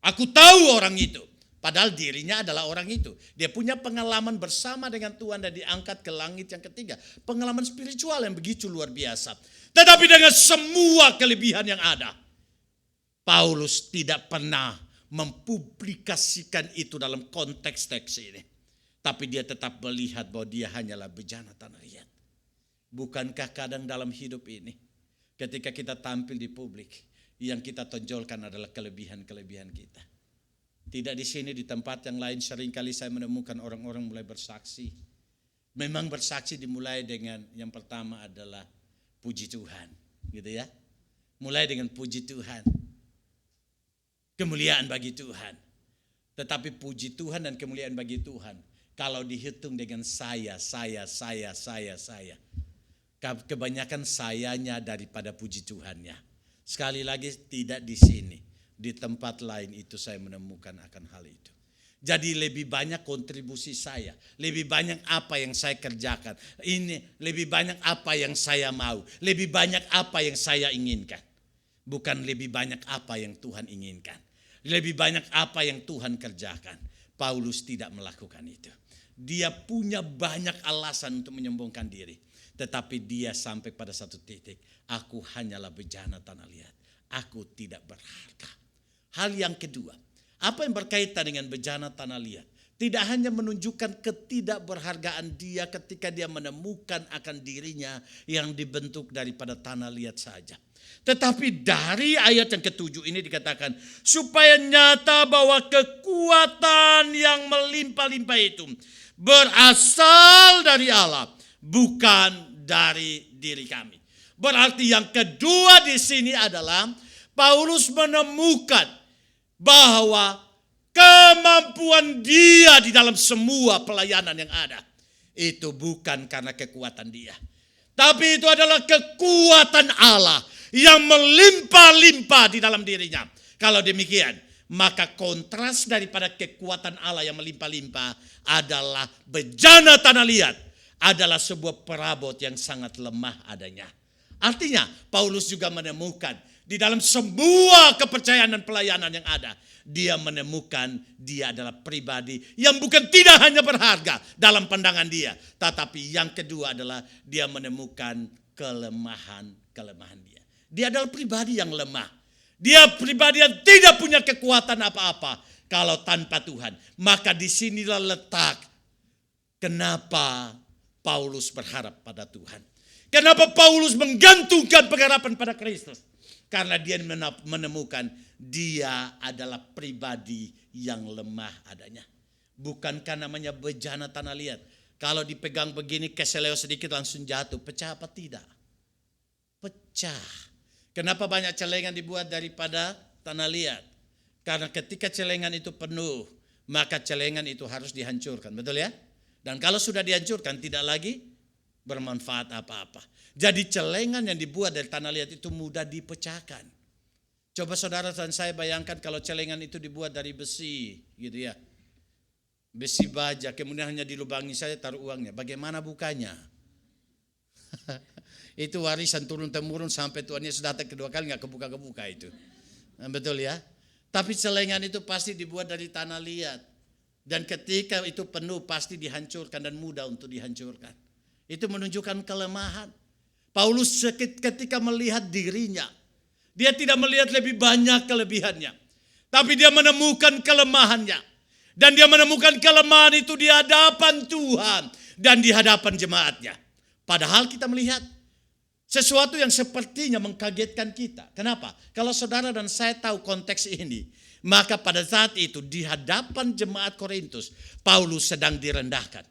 Aku tahu orang itu. Padahal dirinya adalah orang itu. Dia punya pengalaman bersama dengan Tuhan dan diangkat ke langit yang ketiga. Pengalaman spiritual yang begitu luar biasa. Tetapi dengan semua kelebihan yang ada, Paulus tidak pernah mempublikasikan itu dalam konteks teks ini. Tapi dia tetap melihat bahwa dia hanyalah bejana tanah liat. Bukankah kadang dalam hidup ini, ketika kita tampil di publik, yang kita tonjolkan adalah kelebihan-kelebihan kita. Tidak di sini, di tempat yang lain seringkali saya menemukan orang-orang mulai bersaksi. Memang bersaksi dimulai dengan yang pertama adalah puji Tuhan, gitu ya. Mulai dengan puji Tuhan. Kemuliaan bagi Tuhan. Tetapi puji Tuhan dan kemuliaan bagi Tuhan, kalau dihitung dengan saya. Kebanyakan sayanya daripada puji Tuhannya. Sekali lagi tidak di sini. Di tempat lain itu saya menemukan akan hal itu. Jadi lebih banyak kontribusi saya, lebih banyak apa yang saya kerjakan. Ini lebih banyak apa yang saya mau, lebih banyak apa yang saya inginkan. Bukan lebih banyak apa yang Tuhan inginkan. Lebih banyak apa yang Tuhan kerjakan. Paulus tidak melakukan itu. Dia punya banyak alasan untuk menyombongkan diri. Tetapi dia sampai pada satu titik. Aku hanyalah bejana tanah liat. Aku tidak berharga. Hal yang kedua. Apa yang berkaitan dengan bejana tanah liat? Tidak hanya menunjukkan ketidakberhargaan dia ketika dia menemukan akan dirinya yang dibentuk daripada tanah liat saja. Tetapi dari ayat yang ketujuh ini dikatakan, supaya nyata bahwa kekuatan yang melimpah-limpah itu berasal dari Allah, bukan dari diri kami. Berarti yang kedua di sini adalah Paulus menemukan bahwa kemampuan dia di dalam semua pelayanan yang ada itu bukan karena kekuatan dia, tapi itu adalah kekuatan Allah yang melimpah-limpah di dalam dirinya. Kalau demikian, maka kontras daripada kekuatan Allah yang melimpah-limpah adalah bejana tanah liat, adalah sebuah perabot yang sangat lemah adanya. Artinya Paulus juga menemukan di dalam semua kepercayaan dan pelayanan yang ada, dia menemukan dia adalah pribadi yang bukan tidak hanya berharga dalam pandangan dia, tetapi yang kedua adalah dia menemukan kelemahan dia. Dia adalah pribadi yang lemah. Dia pribadi yang tidak punya kekuatan apa-apa kalau tanpa Tuhan. Maka disinilah letak kenapa Paulus berharap pada Tuhan. Kenapa Paulus menggantungkan pengharapan pada Kristus? Karena dia menemukan dia adalah pribadi yang lemah adanya. Bukankah namanya bejana tanah liat? Kalau dipegang begini keseleo sedikit langsung jatuh. Pecah apa tidak? Pecah. Kenapa banyak celengan dibuat daripada tanah liat? Karena ketika celengan itu penuh, maka celengan itu harus dihancurkan. Betul ya? Dan kalau sudah dihancurkan tidak lagi bermanfaat apa-apa. Jadi celengan yang dibuat dari tanah liat itu mudah dipecahkan. Coba saudara dan saya bayangkan kalau celengan itu dibuat dari besi, gitu ya. Besi baja, kemudian hanya dilubangi saja taruh uangnya. Bagaimana bukanya? Itu warisan turun-temurun sampai tuannya sudah datang kedua kali nggak kebuka-kebuka itu. Nah, betul ya? Tapi celengan itu pasti dibuat dari tanah liat. Dan ketika itu penuh pasti dihancurkan dan mudah untuk dihancurkan. Itu menunjukkan kelemahan. Paulus ketika melihat dirinya, dia tidak melihat lebih banyak kelebihannya. Tapi dia menemukan kelemahannya. Dan dia menemukan kelemahan itu di hadapan Tuhan dan di hadapan jemaatnya. Padahal kita melihat sesuatu yang sepertinya mengkagetkan kita. Kenapa? Kalau saudara dan saya tahu konteks ini, maka pada saat itu di hadapan jemaat Korintus, Paulus sedang direndahkan.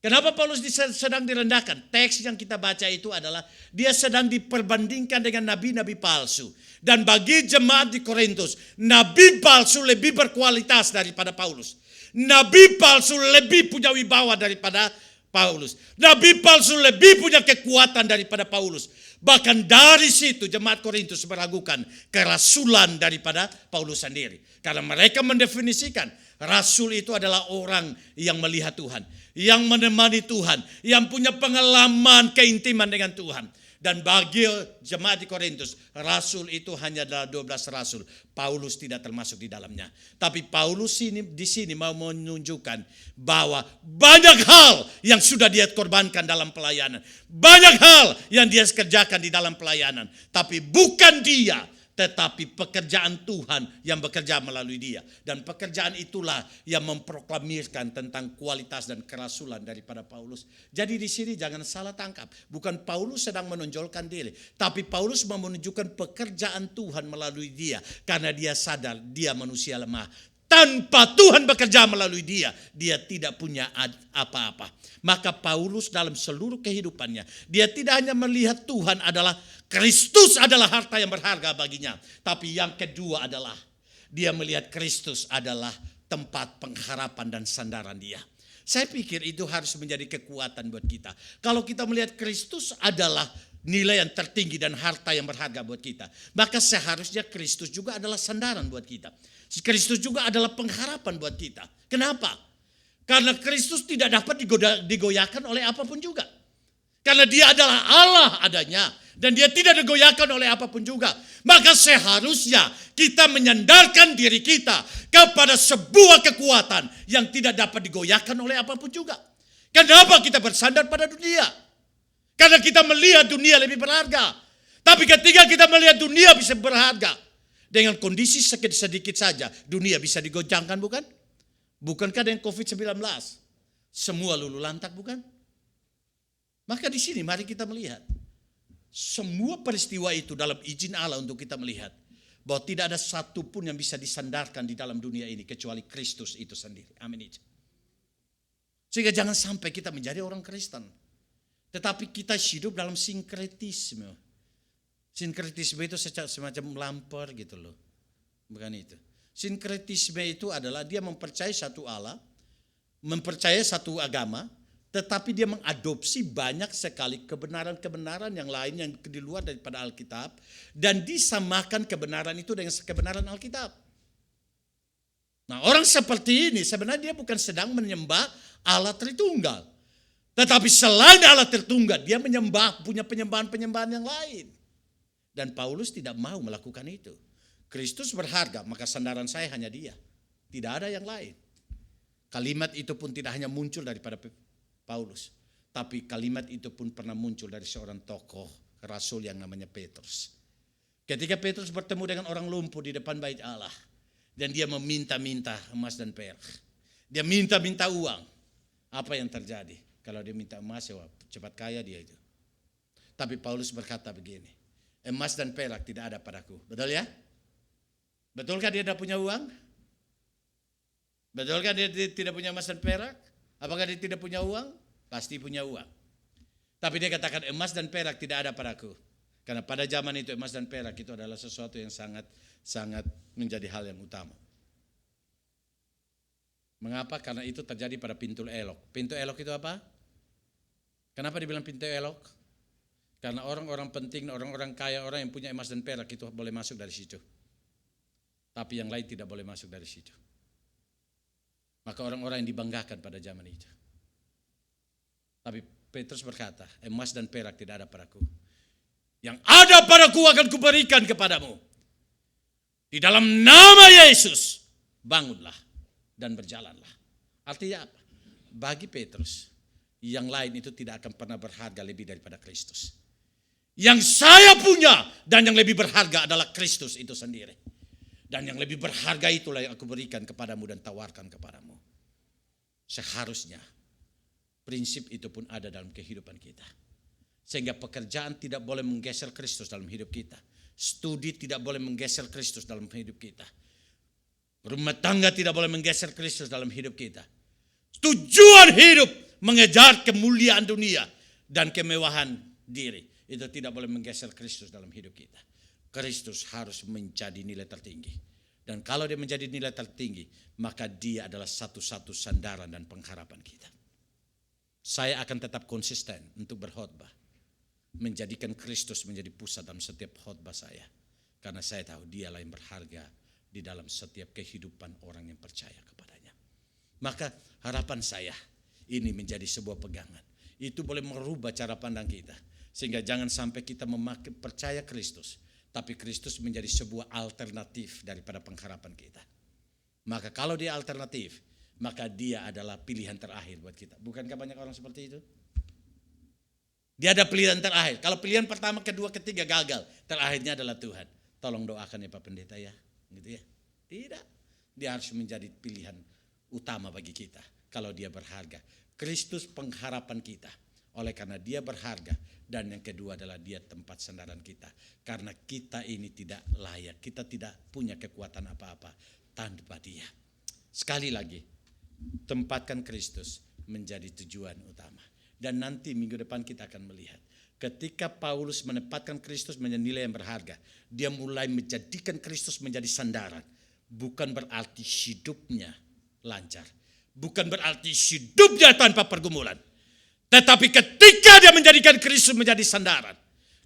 Kenapa Paulus sedang direndahkan? Teks yang kita baca itu adalah dia sedang diperbandingkan dengan nabi-nabi palsu. Dan bagi jemaat di Korintus, nabi palsu lebih berkualitas daripada Paulus. Nabi palsu lebih punya wibawa daripada Paulus. Nabi palsu lebih punya kekuatan daripada Paulus. Bahkan dari situ jemaat Korintus meragukan kerasulan daripada Paulus sendiri. Karena mereka mendefinisikan rasul itu adalah orang yang melihat Tuhan, yang menemani Tuhan, yang punya pengalaman keintiman dengan Tuhan. Dan bagi jemaat di Korintus, rasul itu hanya adalah 12 rasul. Paulus tidak termasuk di dalamnya. Tapi Paulus di sini mau menunjukkan bahwa banyak hal yang sudah dia korbankan dalam pelayanan. Banyak hal yang dia kerjakan di dalam pelayanan. Tapi bukan dia, tetapi pekerjaan Tuhan yang bekerja melalui dia. Dan pekerjaan itulah yang memproklamirkan tentang kualitas dan kerasulan daripada Paulus. Jadi di sini jangan salah tangkap. Bukan Paulus sedang menonjolkan diri. Tapi Paulus mau menunjukkan pekerjaan Tuhan melalui dia. Karena dia sadar dia manusia lemah. Tanpa Tuhan bekerja melalui dia, dia tidak punya apa-apa. Maka Paulus dalam seluruh kehidupannya, dia tidak hanya melihat Tuhan adalah Kristus adalah harta yang berharga baginya. Tapi yang kedua adalah dia melihat Kristus adalah tempat pengharapan dan sandaran dia. Saya pikir itu harus menjadi kekuatan buat kita. Kalau kita melihat Kristus adalah nilai yang tertinggi dan harta yang berharga buat kita, maka seharusnya Kristus juga adalah sandaran buat kita. Kristus juga adalah pengharapan buat kita. Kenapa? Karena Kristus tidak dapat digoyahkan oleh apapun juga. Karena dia adalah Allah adanya. Dan dia tidak digoyahkan oleh apapun juga. Maka seharusnya kita menyandarkan diri kita kepada sebuah kekuatan yang tidak dapat digoyahkan oleh apapun juga. Kenapa kita bersandar pada dunia? Karena kita melihat dunia lebih berharga. Tapi ketika kita melihat dunia bisa berharga, dengan kondisi sedikit saja dunia bisa digoncangkan, bukan? Bukankah dengan COVID-19 semua luluh lantak, bukan? Maka di sini mari kita melihat semua peristiwa itu dalam izin Allah untuk kita melihat bahwa tidak ada satu pun yang bisa disandarkan di dalam dunia ini kecuali Kristus itu sendiri. Amin. Sehingga jangan sampai kita menjadi orang Kristen, tetapi kita hidup dalam sinkretisme. Sinkretisme itu semacam lampar gitu loh. Bukan itu. Sinkretisme itu adalah dia mempercayai satu Allah, mempercayai satu agama, tetapi dia mengadopsi banyak sekali kebenaran-kebenaran yang lain yang di luar daripada Alkitab, dan disamakan kebenaran itu dengan kebenaran Alkitab. Nah, orang seperti ini sebenarnya dia bukan sedang menyembah Allah Tritunggal, tetapi selain Allah Tritunggal dia punya penyembahan-penyembahan yang lain. Dan Paulus tidak mau melakukan itu. Kristus berharga, maka sandaran saya hanya dia. Tidak ada yang lain. Kalimat itu pun tidak hanya muncul daripada Paulus, tapi kalimat itu pun pernah muncul dari seorang tokoh rasul yang namanya Petrus. Ketika Petrus bertemu dengan orang lumpuh di depan bait Allah, dan dia meminta-minta emas dan perak. Dia minta-minta uang. Apa yang terjadi? Kalau dia minta emas, ya cepat kaya dia itu. Tapi Paulus berkata begini, emas dan perak tidak ada padaku. Betul ya? Betulkah dia tidak punya uang? Betulkah dia tidak punya emas dan perak? Apakah dia tidak punya uang? Pasti punya uang. Tapi dia katakan emas dan perak tidak ada padaku. Karena pada zaman itu emas dan perak itu adalah sesuatu yang sangat menjadi hal yang utama. Mengapa? Karena itu terjadi pada pintu elok. Pintu elok itu apa? Kenapa dibilang pintu elok? Karena orang-orang penting, orang-orang kaya, orang yang punya emas dan perak itu boleh masuk dari situ. Tapi yang lain tidak boleh masuk dari situ. Maka orang-orang yang dibanggakan pada zaman itu. Tapi Petrus berkata, emas dan perak tidak ada padaku. Yang ada padaku akan kuberikan kepadamu. Di dalam nama Yesus, bangunlah dan berjalanlah. Artinya apa? Bagi Petrus, yang lain itu tidak akan pernah berharga lebih daripada Kristus. Yang saya punya dan yang lebih berharga adalah Kristus itu sendiri. Dan yang lebih berharga itulah yang aku berikan kepadamu dan tawarkan kepadamu. Seharusnya prinsip itu pun ada dalam kehidupan kita. Sehingga pekerjaan tidak boleh menggeser Kristus dalam hidup kita. Studi tidak boleh menggeser Kristus dalam hidup kita. Rumah tangga tidak boleh menggeser Kristus dalam hidup kita. Tujuan hidup mengejar kemuliaan dunia dan kemewahan diri. Itu tidak boleh menggeser Kristus dalam hidup kita. Kristus harus menjadi nilai tertinggi. Dan kalau dia menjadi nilai tertinggi, maka dia adalah satu-satu sandaran dan pengharapan kita. Saya akan tetap konsisten untuk berkhotbah. Menjadikan Kristus menjadi pusat dalam setiap khotbah saya. Karena saya tahu dialah yang berharga di dalam setiap kehidupan orang yang percaya kepadanya. Maka harapan saya ini menjadi sebuah pegangan. Itu boleh merubah cara pandang kita. Sehingga jangan sampai kita percaya Kristus, tapi Kristus menjadi sebuah alternatif daripada pengharapan kita. Maka kalau dia alternatif, maka dia adalah pilihan terakhir buat kita. Bukankah banyak orang seperti itu? Dia ada pilihan terakhir. Kalau pilihan pertama, kedua, ketiga gagal, terakhirnya adalah Tuhan. Tolong doakan ya Pak Pendeta ya, gitu ya. Tidak, dia harus menjadi pilihan utama bagi kita. Kalau dia berharga, Kristus pengharapan kita. Oleh karena dia berharga, dan yang kedua adalah dia tempat sandaran kita. Karena kita ini tidak layak, kita tidak punya kekuatan apa-apa tanpa dia. Sekali lagi, tempatkan Kristus menjadi tujuan utama. Dan nanti minggu depan kita akan melihat. Ketika Paulus menempatkan Kristus menjadi nilai yang berharga, dia mulai menjadikan Kristus menjadi sandaran. Bukan berarti hidupnya lancar. bukan berarti hidupnya tanpa pergumulan. Tetapi ketika dia menjadikan Kristus menjadi sandaran,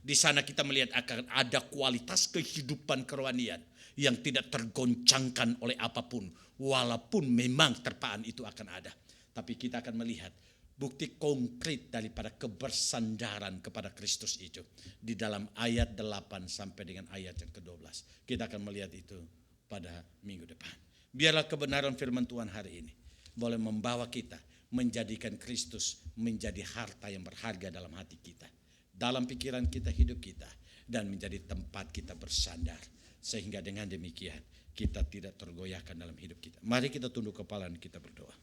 di sana kita melihat akan ada kualitas kehidupan kerohanian yang tidak tergoncangkan oleh apapun. Walaupun memang terpaan itu akan ada. Tapi kita akan melihat bukti konkret daripada kebersandaran kepada Kristus itu. Di dalam ayat 8 sampai dengan ayat yang ke-12. Kita akan melihat itu pada minggu depan. Biarlah kebenaran firman Tuhan hari ini boleh membawa kita menjadikan Kristus menjadi harta yang berharga dalam hati kita. Dalam pikiran kita, hidup kita. Dan menjadi tempat kita bersandar. Sehingga dengan demikian kita tidak tergoyahkan dalam hidup kita. Mari kita tunduk kepala dan kita berdoa.